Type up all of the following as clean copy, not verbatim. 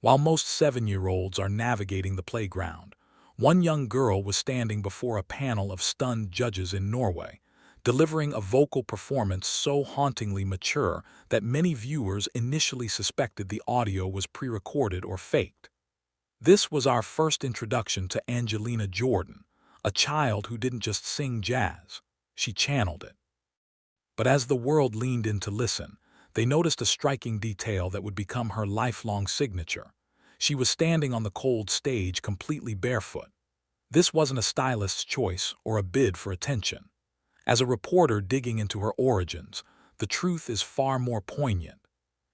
While most 7-year-olds are navigating the playground, one young girl was standing before a panel of stunned judges in Norway, delivering a vocal performance so hauntingly mature that many viewers initially suspected the audio was pre-recorded or faked. This was our first introduction to Angelina Jordan, a child who didn't just sing jazz, she channeled it. But as the world leaned in to listen, they noticed a striking detail that would become her lifelong signature. She was standing on the cold stage completely barefoot. This wasn't a stylist's choice or a bid for attention. As a reporter digging into her origins, the truth is far more poignant.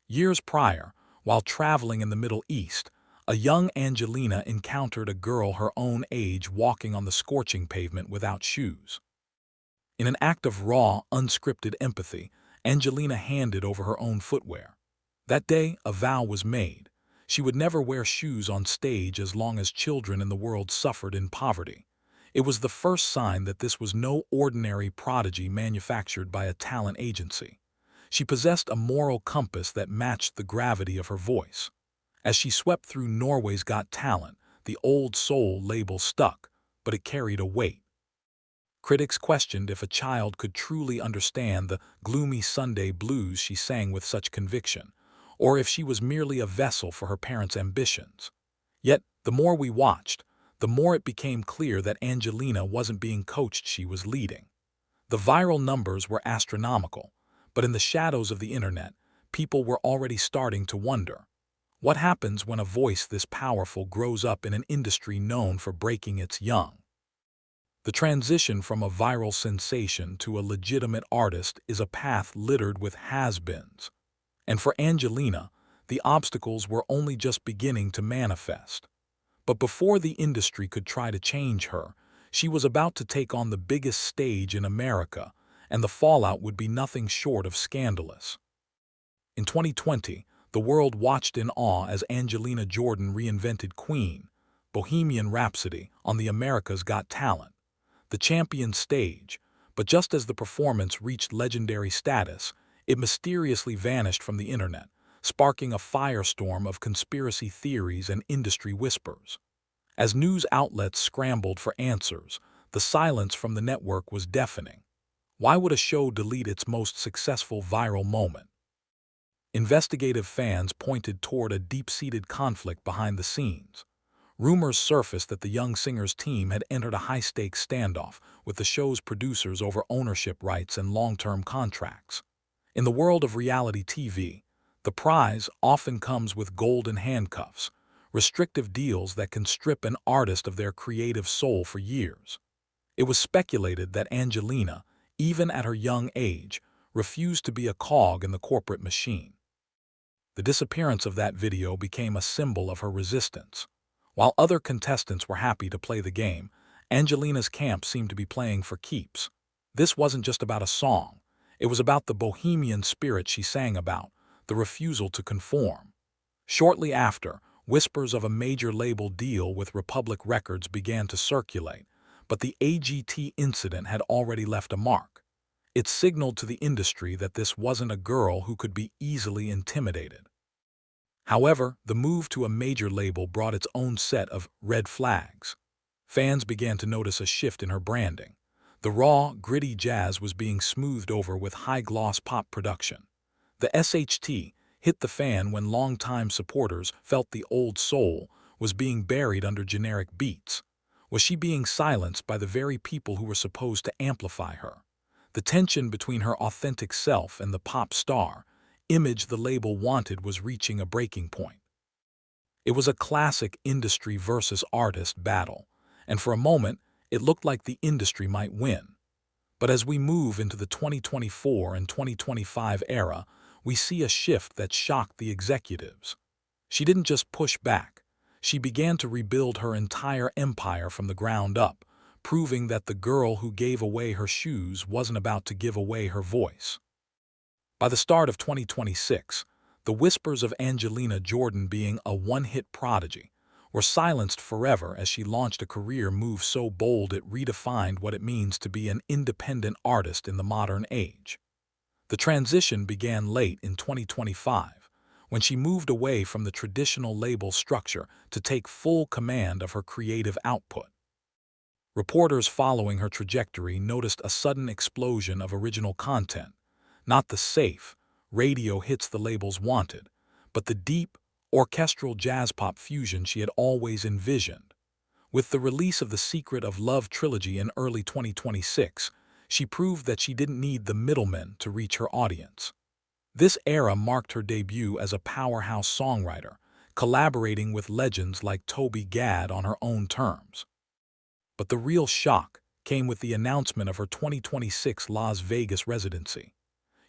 Years prior, while traveling in the Middle East, a young Angelina encountered a girl her own age walking on the scorching pavement without shoes. In an act of raw, unscripted empathy, Angelina handed over her own footwear. That day, a vow was made. She would never wear shoes on stage as long as children in the world suffered in poverty. It was the first sign that this was no ordinary prodigy manufactured by a talent agency. She possessed a moral compass that matched the gravity of her voice. As she swept through Norway's Got Talent, the old soul label stuck, but it carried a weight. Critics questioned if a child could truly understand the gloomy Sunday blues she sang with such conviction, or if she was merely a vessel for her parents' ambitions. Yet, the more we watched, the more it became clear that Angelina wasn't being coached, she was leading. The viral numbers were astronomical, but in the shadows of the internet, people were already starting to wonder, what happens when a voice this powerful grows up in an industry known for breaking its young? The transition from a viral sensation to a legitimate artist is a path littered with has-beens. And for Angelina, the obstacles were only just beginning to manifest. But before the industry could try to change her, she was about to take on the biggest stage in America, and the fallout would be nothing short of scandalous. In 2020, the world watched in awe as Angelina Jordan reinvented Queen, Bohemian Rhapsody, on the America's Got Talent, the champion stage, but just as the performance reached legendary status, it mysteriously vanished from the internet, sparking a firestorm of conspiracy theories and industry whispers. As news outlets scrambled for answers, the silence from the network was deafening. Why would a show delete its most successful viral moment? Investigative fans pointed toward a deep-seated conflict behind the scenes. Rumors surfaced that the young singer's team had entered a high-stakes standoff with the show's producers over ownership rights and long-term contracts. In the world of reality TV, the prize often comes with golden handcuffs, restrictive deals that can strip an artist of their creative soul for years. It was speculated that Angelina, even at her young age, refused to be a cog in the corporate machine. The disappearance of that video became a symbol of her resistance. While other contestants were happy to play the game, Angelina's camp seemed to be playing for keeps. This wasn't just about a song. It was about the bohemian spirit she sang about, the refusal to conform. Shortly after, whispers of a major label deal with Republic Records began to circulate, but the AGT incident had already left a mark. It signaled to the industry that this wasn't a girl who could be easily intimidated. However, the move to a major label brought its own set of red flags. Fans began to notice a shift in her branding. The raw, gritty jazz was being smoothed over with high-gloss pop production. The SHT hit the fan when longtime supporters felt the old soul was being buried under generic beats. Was she being silenced by the very people who were supposed to amplify her? The tension between her authentic self and the pop star image the label wanted was reaching a breaking point. It was a classic industry versus artist battle, and for a moment, it looked like the industry might win. But as we move into the 2024 and 2025 era, we see a shift that shocked the executives. She didn't just push back. She began to rebuild her entire empire from the ground up, proving that the girl who gave away her shoes wasn't about to give away her voice. By the start of 2026, the whispers of Angelina Jordan being a one-hit prodigy were silenced forever as she launched a career move so bold it redefined what it means to be an independent artist in the modern age. The transition began late in 2025, when she moved away from the traditional label structure to take full command of her creative output. Reporters following her trajectory noticed a sudden explosion of original content, not the safe, radio hits the labels wanted, but the deep, orchestral jazz-pop fusion she had always envisioned. With the release of the Secret of Love trilogy in early 2026, she proved that she didn't need the middlemen to reach her audience. This era marked her debut as a powerhouse songwriter, collaborating with legends like Toby Gad on her own terms. But the real shock came with the announcement of her 2026 Las Vegas residency.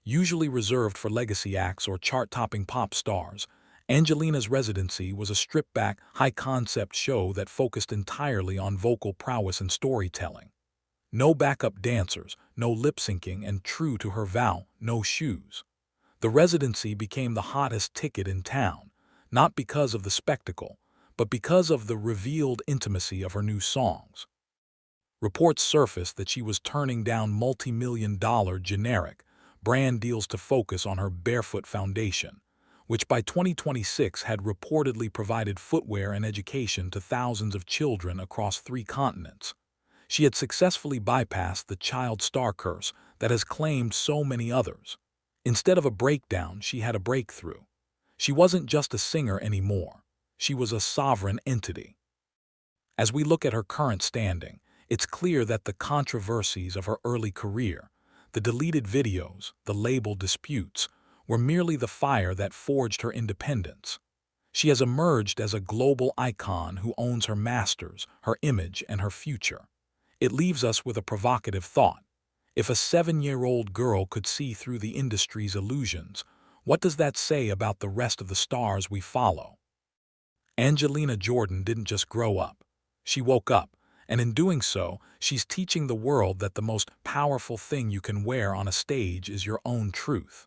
Usually reserved for legacy acts or chart-topping pop stars, Angelina's Residency was a stripped-back, high-concept show that focused entirely on vocal prowess and storytelling. No backup dancers, no lip-syncing, and true to her vow, no shoes. The Residency became the hottest ticket in town, not because of the spectacle, but because of the revealed intimacy of her new songs. Reports surfaced that she was turning down multi-million-dollar generic brand deals to focus on her Barefoot Foundation, which by 2026 had reportedly provided footwear and education to thousands of children across 3 continents. She had successfully bypassed the child star curse that has claimed so many others. Instead of a breakdown, she had a breakthrough. She wasn't just a singer anymore. She was a sovereign entity. As we look at her current standing, it's clear that the controversies of her early career, the deleted videos, the label disputes, were merely the fire that forged her independence. She has emerged as a global icon who owns her masters, her image, and her future. It leaves us with a provocative thought. If a 7-year-old girl could see through the industry's illusions, what does that say about the rest of the stars we follow? Angelina Jordan didn't just grow up. She woke up, and in doing so, she's teaching the world that the most powerful thing you can wear on a stage is your own truth.